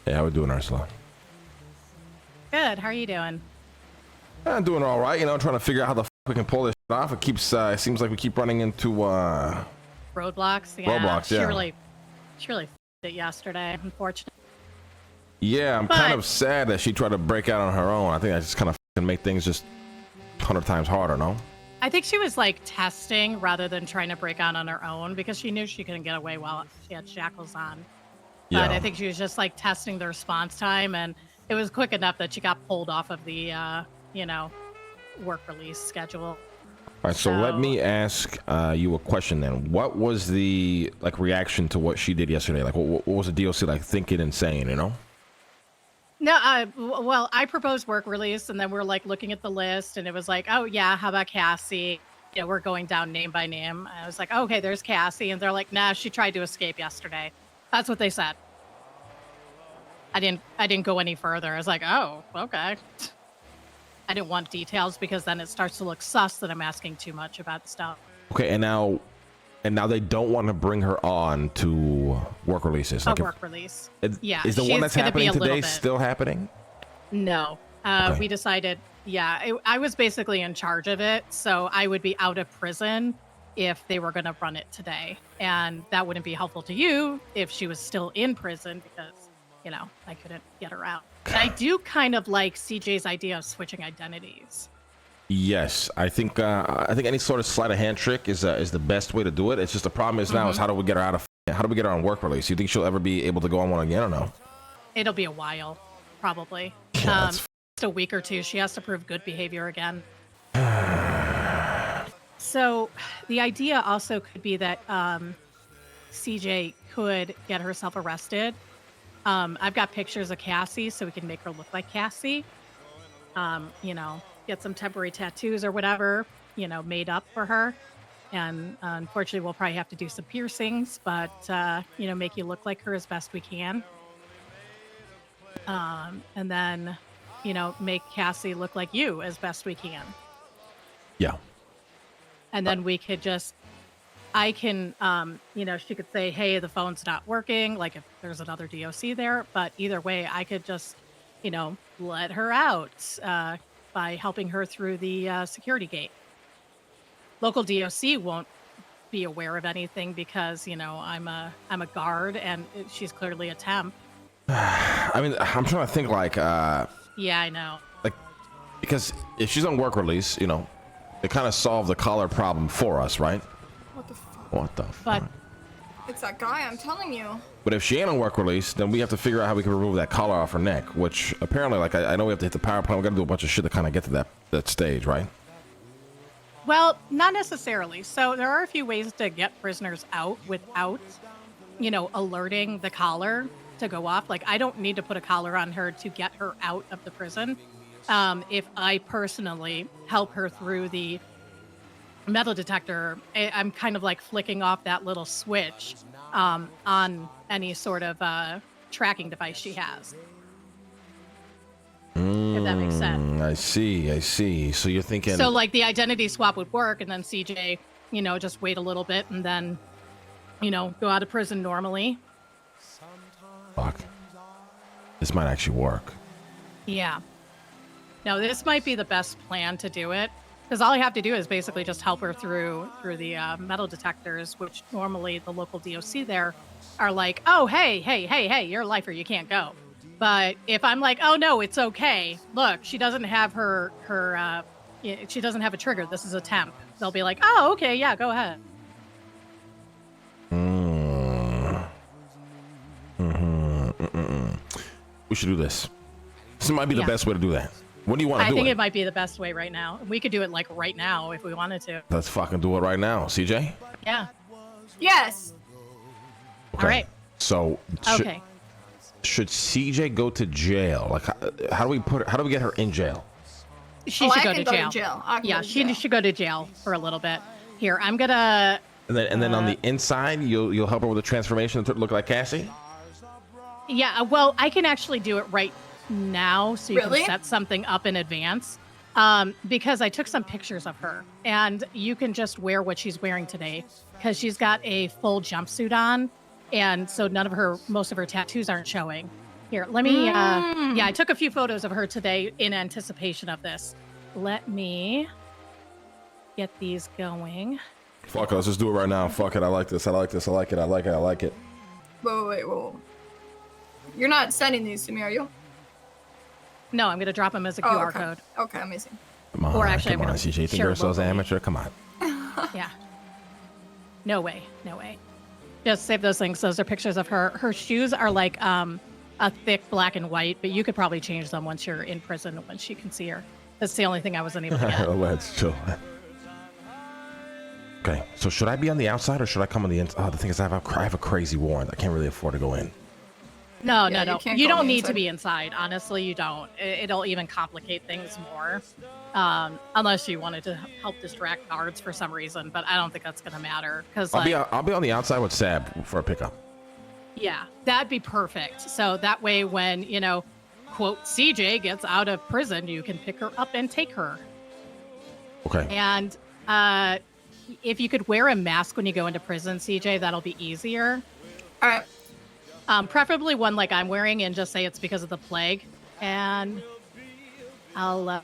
Hey, how we doing, Ursula? Good. How are you doing? I'm doing all right. Trying to figure out how the we can pull this shit off. It seems like we keep running into Roadblocks. Yeah. roadblocks. Yeah. She really f***ed it yesterday. Unfortunately. Yeah, I'm kind of sad that she tried to break out on her own. I think I just kind of make things just 100 times harder. No. I think she was like testing rather than trying to break out on her own because she knew she couldn't get away while she had shackles on. Yeah. But I think she was just like testing the response time, and it was quick enough that she got pulled off of the, work release schedule. All right, so let me ask you a question then. What was the reaction to what she did yesterday? Like, what was the DOC like thinking and saying? No, well, I proposed work release, and then we're like looking at the list, and it was like, oh yeah, how about Cassie? Yeah, we're going down name by name. I was like, oh, okay, there's Cassie, and they're like, nah, she tried to escape yesterday. That's what they said. I didn't go any further. I was like, oh, okay. I didn't want details because then it starts to look sus that I'm asking too much about stuff. Okay, and now they don't want to bring her on to work releases. Work release. Yeah. Is the one that's happening today still happening? No. Okay. We decided, I was basically in charge of it, so I would be out of prison if they were going to run it today. And that wouldn't be helpful to you if she was still in prison because, I couldn't get her out. I do kind of like CJ's idea of switching identities. Yes, I think any sort of sleight of hand trick is the best way to do it. It's just the problem is now is how do we get her on work release? You think she'll ever be able to go on one again or no? It'll be a while, probably. Yeah, just a week or two. She has to prove good behavior again. So the idea also could be that CJ could get herself arrested. I've got pictures of Cassie, so we can make her look like Cassie. Get some temporary tattoos or whatever, made up for her. And unfortunately, we'll probably have to do some piercings, but, make you look like her as best we can. And then, make Cassie look like you as best we can. Yeah. And then we could I can, she could say, hey, the phone's not working, like if there's another DOC there. But either way, I could just, let her out by helping her through the security gate. Local DOC won't be aware of anything because, I'm a guard and she's clearly a temp. I mean, I'm trying to think yeah, I know. Because if she's on work release, it kind of solved the collar problem for us, right? What the fuck? But it's that guy, I'm telling you. But if she ain't on work release, then we have to figure out how we can remove that collar off her neck, which apparently, I know we have to hit the power plant. We got to do a bunch of shit to kind of get to that stage, right? Well, not necessarily. So there are a few ways to get prisoners out without, alerting the collar to go off. Like, I don't need to put a collar on her to get her out of the prison. If I personally help her through the metal detector, I'm kind of like flicking off that little switch on any sort of tracking device she has. If that makes sense. I see. So you're thinking... So like the identity swap would work and then CJ, just wait a little bit and then, go out of prison normally. Fuck. This might actually work. Yeah. No, this might be the best plan to do it. Because all I have to do is basically just help her through the metal detectors, which normally the local DOC there are like, oh, hey, you're a lifer, you can't go. But if I'm like, oh no, it's okay. Look, she doesn't have she doesn't have a trigger. This is a temp. They'll be like, oh, okay, yeah, go ahead. We should do this. This might be the best way to do that. What do you want to do? I think it might be the best way right now. We could do it like right now if we wanted to. Let's fucking do it right now, CJ. Yeah. Yes. Okay. All right. So should CJ go to jail? Like, how do we get her in jail? She should go to jail. Yeah, she should go to jail for a little bit. Here, I'm gonna. And then on the inside, you'll help her with the transformation to look like Cassie. Yeah. Well, I can actually do it right now, so you can set something up in advance. Because I took some pictures of her, and you can just wear what she's wearing today because she's got a full jumpsuit on, and so most of her tattoos aren't showing. Here, let me, yeah, I took a few photos of her today in anticipation of this. Let me get these going. Fuck it, let's just do it right now. Fuck it, I like this. I like this. I like it. I like it. I like it. Wait. You're not sending these to me, are you? No, I'm going to drop them as a QR okay. code. Okay, amazing. Come on, Or actually, come I'm on, gonna CJ. You think share Ursula's an locally. amateur? Come on. Yeah. No way. Just save those links. Those are pictures of her. Her shoes are like a thick black and white, but you could probably change them once you're in prison, once she can see her. That's the only thing I wasn't able to get. Let's chill. Okay, so should I be on the outside or should I come on the inside? Oh, the thing is, I have a crazy warrant. I can't really afford to go in. No. can't You go on don't the need to inside. be inside. Honestly, you don't. It'll even complicate things more. Unless you wanted to help distract guards for some reason, but I don't think that's going to matter. Because I'll be on the outside with Sab for a pickup. yeah, that'd be perfect. So that way when, quote, CJ gets out of prison, you can pick her up and take her. Okay. And if you could wear a mask when you go into prison, CJ, that'll be easier. All right. Preferably one like I'm wearing and just say it's because of the plague. And I'll